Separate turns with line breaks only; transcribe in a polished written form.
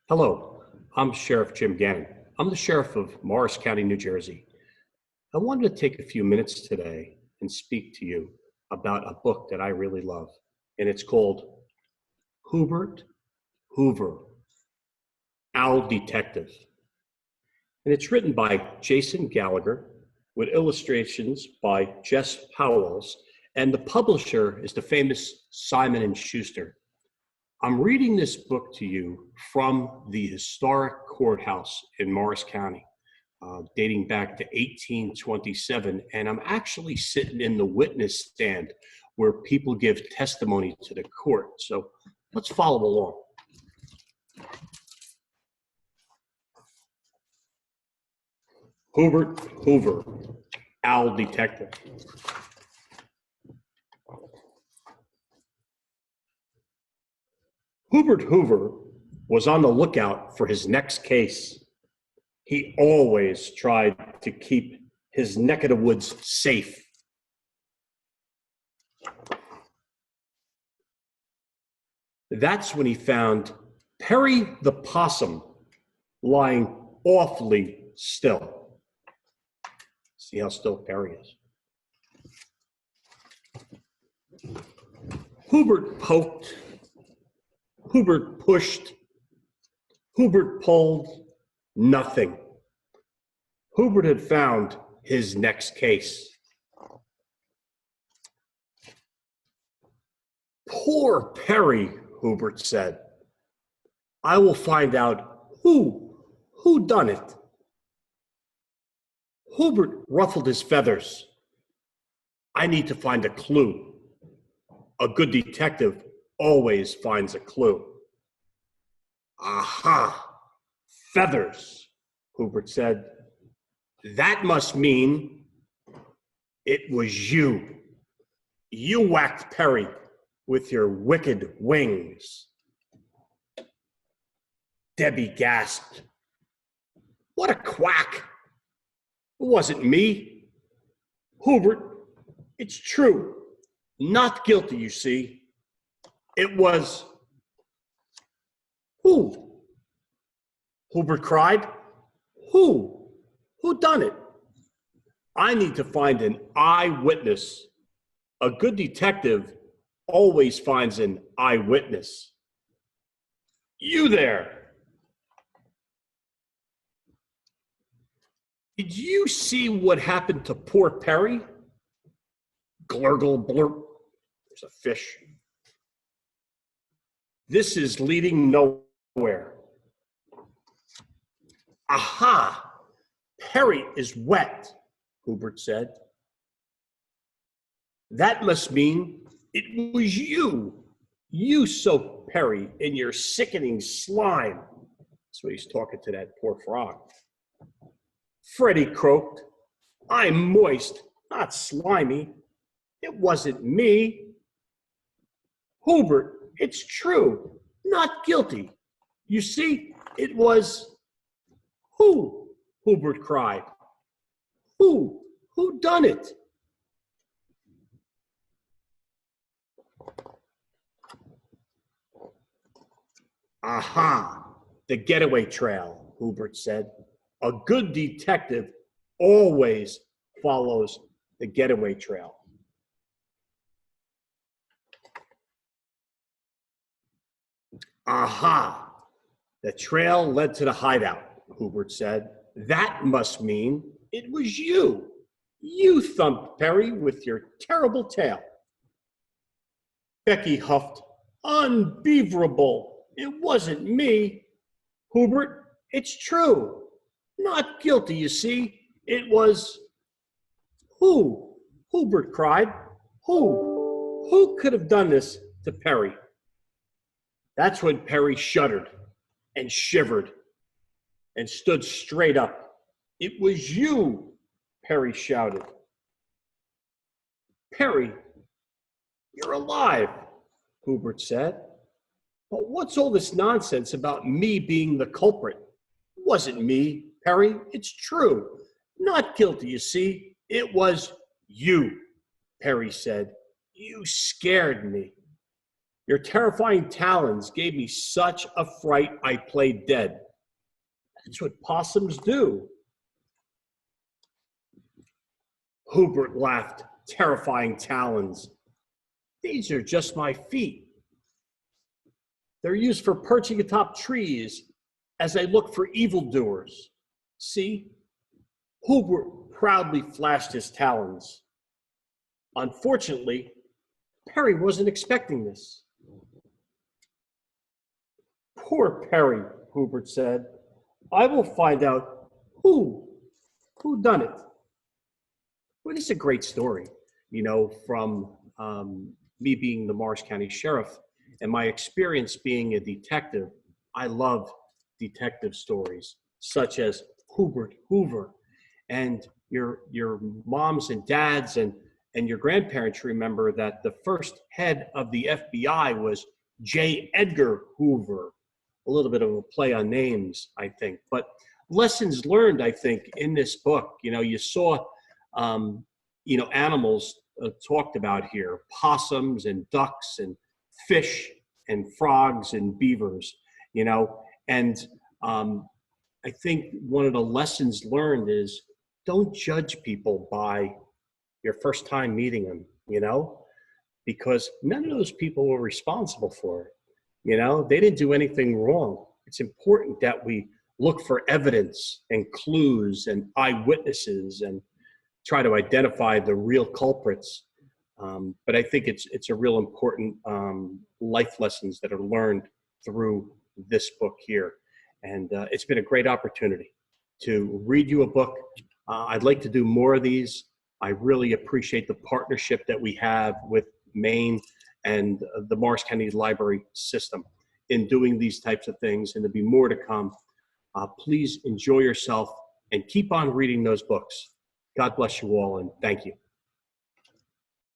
Hello, I'm Sheriff Jim Gannon. I'm the sheriff of Morris County, New Jersey. I wanted to take a few minutes today and speak to you about a book that I really love, and it's called Whobert, Hoover, Owl Detective. And it's written by Jason Gallagher with illustrations by Jess Powells, and the publisher is the famous Simon and Schuster. I'm reading this book to you from the historic courthouse in Morris County, dating back to 1827, and I'm actually sitting in the witness stand where people give testimony to the court. So let's follow along. Whobert Hoover, Owl Detective. Whobert Hoover was on the lookout for his next case. He always tried to keep his neck of the woods safe. That's when he found Perry the possum lying awfully still. See how still Perry is. Whobert poked, Whobert pushed, Whobert pulled, nothing. Whobert had found his next case. Poor Perry, Whobert said. I will find out who done it. Whobert ruffled his feathers. I need to find a clue. A good detective always finds a clue. Aha, feathers, Whobert said. That must mean it was you. You whacked Perry with your wicked wings. Debbie gasped. What a quack. It wasn't me. Whobert, it's true. Not guilty, you see. It was... Who? Whobert cried. Who? Who done it? I need to find an eyewitness. A good detective always finds an eyewitness. You there. Did you see what happened to poor Perry? Glurgle blurp. There's a fish. This is leading nowhere. Aha! Perry is wet, Whobert said. That must mean it was you. You soaked Perry in your sickening slime. That's what he's talking to that poor frog. Freddie croaked. I'm moist, not slimy. It wasn't me. Whobert, it's true. Not guilty. You see, it was... Who? Whobert cried. Who? Who done it? Aha, the getaway trail, Whobert said. A good detective always follows the getaway trail. Aha, the trail led to the hideout, Whobert said. That must mean it was you. You thumped Perry with your terrible tail. Becky huffed. Unbeaverable. It wasn't me. Whobert, it's true. Not guilty, you see. It was... Who? Whobert cried. Who? Who could have done this to Perry? That's when Perry shuddered and shivered and stood straight up. It was you, Perry shouted. Perry, you're alive, Whobert said. But what's all this nonsense about me being the culprit? It wasn't me, Perry. It's true. Not guilty, you see. It was you, Perry said. You scared me. Your terrifying talons gave me such a fright I played dead. That's what possums do. Whobert laughed. Terrifying talons. These are just my feet. They're used for perching atop trees as I look for evildoers. See? Whobert proudly flashed his talons. Unfortunately, Perry wasn't expecting this. Poor Perry, Whobert said. I will find out who done it. Well, this is a great story, from me being the Morris County Sheriff and my experience being a detective. I love detective stories such as Hubert Hoover, and your moms and dads and your grandparents remember that the first head of the FBI was J. Edgar Hoover. A little bit of a play on names, I think, but lessons learned, I think, in this book. You saw animals talked about here: possums and ducks and fish and frogs and beavers. And I think one of the lessons learned is don't judge people by your first time meeting them. Because none of those people were responsible for it. They didn't do anything wrong. It's important that we look for evidence and clues and eyewitnesses and try to identify the real culprits. But I think it's a real important life lessons that are learned through this book here. And it's been a great opportunity to read you a book. I'd like to do more of these. I really appreciate the partnership that we have with Maine and the Morris County Library System in doing these types of things, and there'll be more to come. Please enjoy yourself and keep on reading those books. God bless you all, and thank you.